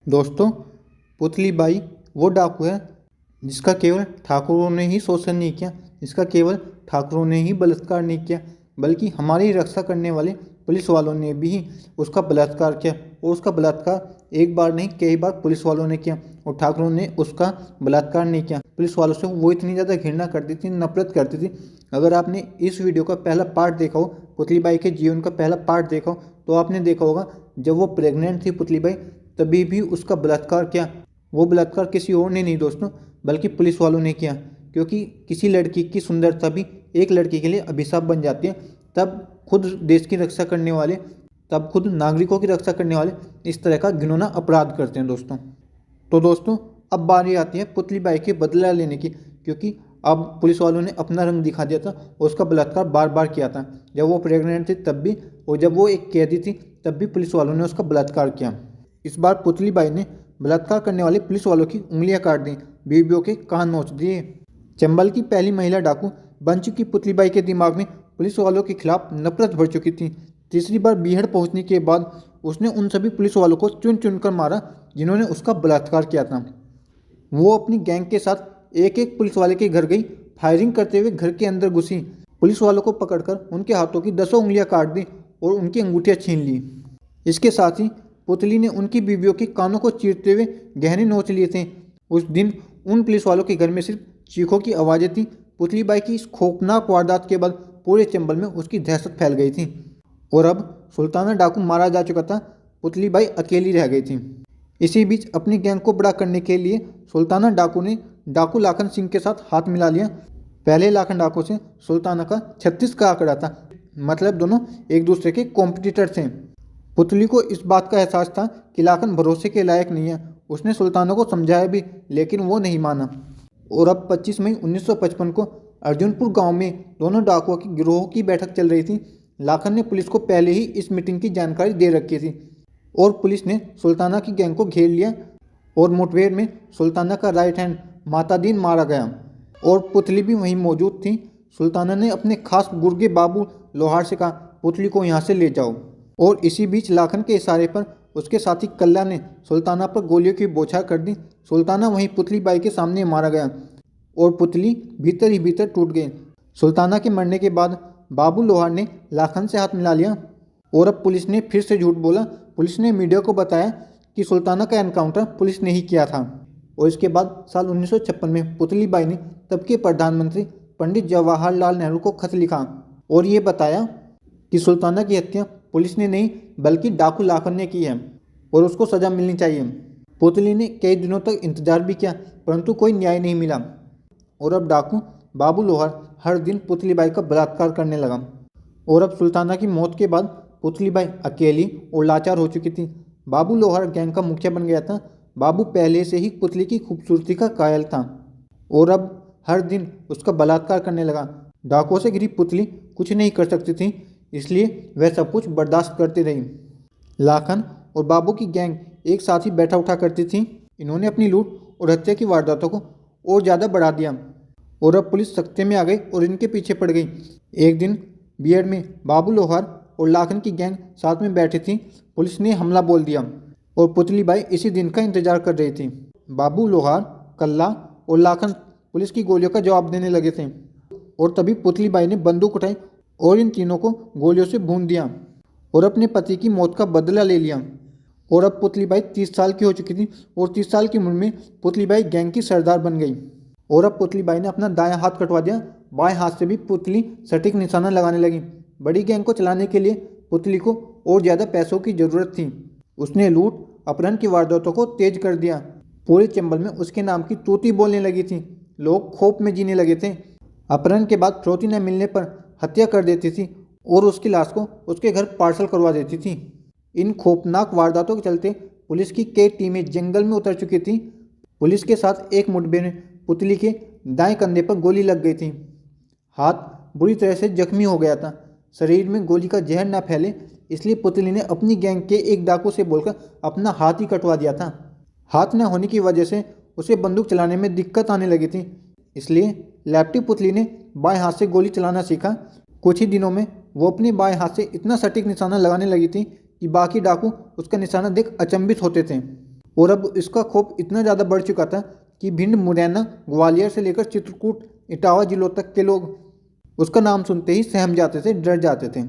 दोस्तों, पुतली बाई वो डाकू है जिसका केवल ठाकुरों ने ही शोषण नहीं किया, जिसका केवल ठाकुरों ने ही बलात्कार नहीं किया, बल्कि हमारी रक्षा करने वाले पुलिस वालों ने भी उसका बलात्कार किया। और उसका बलात्कार एक बार नहीं कई बार पुलिस वालों ने किया और ठाकुरों ने उसका बलात्कार नहीं किया। पुलिस वालों से वो इतनी ज़्यादा घृणा करती थी, नफरत करती थी। अगर आपने इस वीडियो का पहला पार्ट देखा हो, पुतली बाई के जीवन का पहला पार्ट देखा हो, तो आपने देखा होगा जब वो प्रेग्नेंट थी पुतली बाई, तभी भी उसका बलात्कार किया। वो बलात्कार किसी और ने नहीं दोस्तों, बल्कि पुलिस वालों ने किया। क्योंकि किसी लड़की की सुंदरता भी एक लड़की के लिए अभिशाप बन जाती है। तब खुद देश की रक्षा करने वाले, तब खुद नागरिकों की रक्षा करने वाले इस तरह का घिनौना अपराध करते हैं दोस्तों। तो दोस्तों, अब बारी आती है पुतली बाई के बदला लेने की, क्योंकि अब पुलिस वालों ने अपना रंग दिखा दिया था और उसका बलात्कार बार बार किया था। जब वो प्रेग्नेंट थी तब भी, और जब वो एक कैदी थी तब भी पुलिस वालों ने उसका बलात्कार किया। इस बार पुतली बाई ने बलात्कार करने वाले पुलिस वालों की उंगलियां काट दी, बीवियों के कान नोच दिए। चंबल की पहली महिला डाकू बन चुकी पुतली बाई के दिमाग में पुलिस वालों के खिलाफ नफरत भर चुकी थी। तीसरी बार बीहड़ पहुंचने के बाद उसने उन सभी पुलिस वालों को चुन चुन कर मारा जिन्होंने उसका बलात्कार किया था। वो अपनी गैंग के साथ एक एक पुलिस वाले के घर गई, फायरिंग करते हुए घर के अंदर घुसी, पुलिस वालों को पकड़कर उनके हाथों की 10 उंगलियां काट दी और उनकी अंगूठियां छीन ली। इसके साथ ही पुतली ने उनकी बीवियों के कानों को चीरते हुए गहने नोच लिए थे। उस दिन उन पुलिस वालों के घर में सिर्फ चीखों की आवाज़ें थी। पुतली बाई की इस खौफनाक वारदात के बाद पूरे चंबल में उसकी दहशत फैल गई थी। और अब सुल्ताना डाकू मारा जा चुका था, पुतली बाई अकेली रह गई थी। इसी बीच अपनी गैंग को बड़ा करने के लिए सुल्ताना डाकू ने डाकू लाखन सिंह के साथ हाथ मिला लिया। पहले लाखन डाकू से सुल्ताना का 36 का आंकड़ा था, मतलब दोनों एक दूसरे के कॉम्पिटिटर थे। पुतली को इस बात का एहसास था कि लाखन भरोसे के लायक नहीं है। उसने सुल्ताना को समझाया भी, लेकिन वो नहीं माना। और अब 25 मई 1955 को अर्जुनपुर गांव में दोनों डाकुओं की गिरोह की बैठक चल रही थी। लाखन ने पुलिस को पहले ही इस मीटिंग की जानकारी दे रखी थी और पुलिस ने सुल्ताना की गैंग को घेर लिया। और मुठभेड़ में सुल्ताना का राइट हैंड मातादीन मारा गया और पुतली भी वहीं मौजूद थी। सुल्ताना ने अपने खास गुर्गे बाबू लोहार से कहा, पुतली को यहाँ से ले जाओ। और इसी बीच लाखन के इशारे पर उसके साथी कल्ला ने सुल्ताना पर गोलियों की बौछार कर दी। सुल्ताना वहीं पुतली बाई के सामने मारा गया और पुतली भीतर ही भीतर टूट गई। सुल्ताना के मरने के बाद बाबू लोहार ने लाखन से हाथ मिला लिया और अब पुलिस ने फिर से झूठ बोला। पुलिस ने मीडिया को बताया कि सुल्ताना का एनकाउंटर पुलिस ने ही किया था। और इसके बाद साल 1956 में पुतली बाई ने तब के प्रधानमंत्री पंडित जवाहरलाल नेहरू को खत लिखा और ये बताया कि सुल्ताना की हत्या पुलिस ने नहीं बल्कि डाकू लाखन ने की है और उसको सज़ा मिलनी चाहिए। पुतली ने कई दिनों तक इंतजार भी किया, परंतु कोई न्याय नहीं मिला। और अब डाकू बाबू लोहार हर दिन पुतली बाई का बलात्कार करने लगा। और अब सुल्ताना की मौत के बाद पुतली बाई अकेली और लाचार हो चुकी थी। बाबू लोहार गैंग का मुखिया बन गया था। बाबू पहले से ही पुतली की खूबसूरती का कायल था और अब हर दिन उसका बलात्कार करने लगा। डाकुओं से घिरी पुतली कुछ नहीं कर सकती थी, इसलिए वह सब कुछ बर्दाश्त करती रही। लाखन और बाबू की गैंग एक साथ ही बैठा उठा करती थी। इन्होंने अपनी लूट और हत्या की वारदातों को और ज़्यादा बढ़ा दिया और अब पुलिस सख्ते में आ गई और इनके पीछे पड़ गई। एक दिन बीएड में बाबू लोहार और लाखन की गैंग साथ में बैठी थी। पुलिस ने हमला बोल दिया और पुतली बाई इसी दिन का इंतजार कर रही थी। बाबू लोहार, कल्ला और लाखन पुलिस की गोलियों का जवाब देने लगे थे और तभी पुतली बाई ने बंदूक उठाई और इन तीनों को गोलियों से भून दिया और अपने पति की मौत का बदला ले लिया। और अब पुतली बाई 30 साल की हो चुकी थी और 30 साल की उम्र में पुतली बाई गैंग की सरदार बन गई। और अब पुतली बाई ने अपना दायां हाथ कटवा दिया। बाएं हाथ से भी पुतली सटीक निशाना लगाने लगी। बड़ी गैंग को चलाने के लिए पुतली को और ज़्यादा पैसों की ज़रूरत थी। उसने लूट अपहरण की वारदातों को तेज कर दिया। पूरे चंबल में उसके नाम की तूती बोलने लगी थी। लोग खौफ में जीने लगे थे। अपहरण के बाद फिरौती न मिलने पर हत्या कर देती थी और उसकी लाश को उसके घर पार्सल करवा देती थी। इन खौफनाक वारदातों के चलते पुलिस की कई टीमें जंगल में उतर चुकी थी। पुलिस के साथ एक मुठभेड़ में पुतली के दाएं कंधे पर गोली लग गई थी। हाथ बुरी तरह से जख्मी हो गया था। शरीर में गोली का जहर न फैले इसलिए पुतली ने अपनी गैंग के एक डाकू से बोलकर अपना हाथ ही कटवा दिया था। हाथ न होने की वजह से उसे बंदूक चलाने में दिक्कत आने लगी थी, इसलिए लैप्टी पुतली ने बाएं हाथ से गोली चलाना सीखा। कुछ ही दिनों में वो अपने बाएं हाथ से इतना सटीक निशाना लगाने लगी थी कि बाकी डाकू उसका निशाना देख अचंभित होते थे। और अब इसका खौफ इतना ज़्यादा बढ़ चुका था कि भिंड, मुरैना, ग्वालियर से लेकर चित्रकूट, इटावा जिलों तक के लोग उसका नाम सुनते ही सहम जाते थे, डर जाते थे।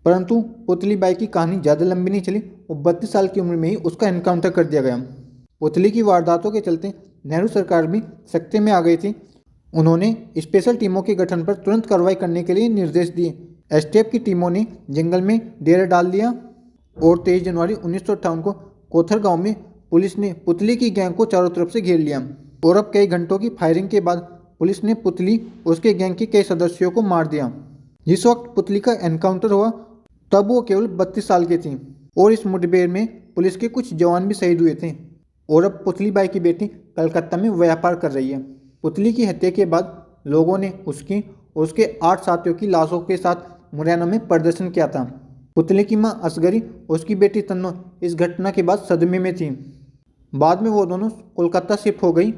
परंतु पुतली बाई की कहानी ज़्यादा लंबी नहीं चली और 32 साल की उम्र में ही उसका एनकाउंटर कर दिया गया। पुतली की वारदातों के चलते नेहरू सरकार भी सख्ते में आ गई थी। उन्होंने स्पेशल टीमों के गठन पर तुरंत कार्रवाई करने के लिए निर्देश दिए। एसटीएफ की टीमों ने जंगल में डेरा डाल दिया और 23 जनवरी 1958 को कोथर गांव में पुलिस ने पुतली की गैंग को चारों तरफ से घेर लिया। और अब कई घंटों की फायरिंग के बाद पुलिस ने पुतली और उसके गैंग के कई सदस्यों को मार दिया। जिस वक्त पुतली का एनकाउंटर हुआ तब वो केवल 32 साल की थी और इस मुठभेड़ में पुलिस के कुछ जवान भी शहीद हुए थे। और अब पुतली बाई की बेटी कलकत्ता में व्यापार कर रही है। पुतली की हत्या के बाद लोगों ने उसकी और उसके 8 साथियों की लाशों के साथ मुरैना में प्रदर्शन किया था। पुतली की मां असगरी और उसकी बेटी तन्नो इस घटना के बाद सदमे में थी। बाद में वो दोनों कोलकाता शिफ्ट हो गई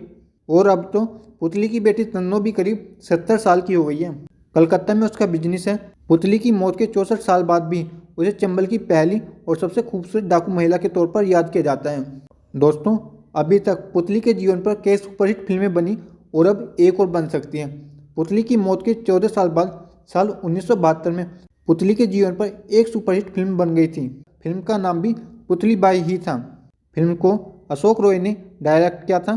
और अब तो पुतली की बेटी तन्नो भी करीब 70 साल की हो गई है। कलकत्ता में उसका बिजनेस है। पुतली की मौत के 64 साल बाद भी उसे चंबल की पहली और सबसे खूबसूरत डाकू महिला के तौर पर याद किया जाता है। दोस्तों, अभी तक पुतली के जीवन पर कई सुपरहिट फिल्में बनी और अब एक और बन सकती हैं। पुतली की मौत के 14 साल बाद साल 1972 में पुतली के जीवन पर एक सुपरहिट फिल्म बन गई थी। फिल्म का नाम भी पुतली बाई ही था। फिल्म को अशोक रॉय ने डायरेक्ट किया था।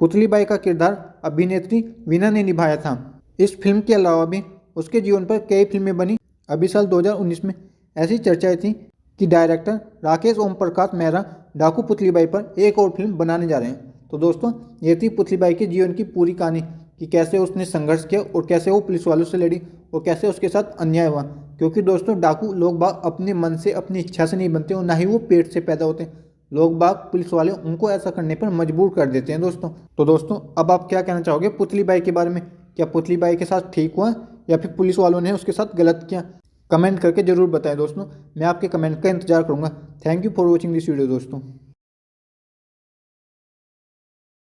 पुतली बाई का किरदार अभिनेत्री वीना ने निभाया था। इस फिल्म के अलावा भी उसके जीवन पर कई फिल्में बनी। अभी साल 2019 में ऐसी चर्चाएं थी कि डायरेक्टर राकेश ओम प्रकाश मेहरा डाकू पुतली बाई पर एक और फिल्म बनाने जा रहे हैं। तो दोस्तों, ये थी पुतली बाई के जीवन की पूरी कहानी कि कैसे उसने संघर्ष किया और कैसे वो पुलिस वालों से लड़ी और कैसे उसके साथ अन्याय हुआ। क्योंकि दोस्तों, डाकू लोग बाग अपने मन से, अपनी इच्छा से नहीं बनते और ना ही वो पेट से पैदा होते हैं। लोग बाग, पुलिस वाले उनको ऐसा करने पर मजबूर कर देते हैं दोस्तों। तो दोस्तों, अब आप क्या कहना चाहोगे पुतली बाई के बारे में? क्या पुतली बाई के साथ ठीक हुआ या फिर पुलिस वालों ने उसके साथ गलत किया? कमेंट करके जरूर बताएं दोस्तों। मैं आपके कमेंट का इंतजार करूंगा। Thank you for watching this video दोस्तों।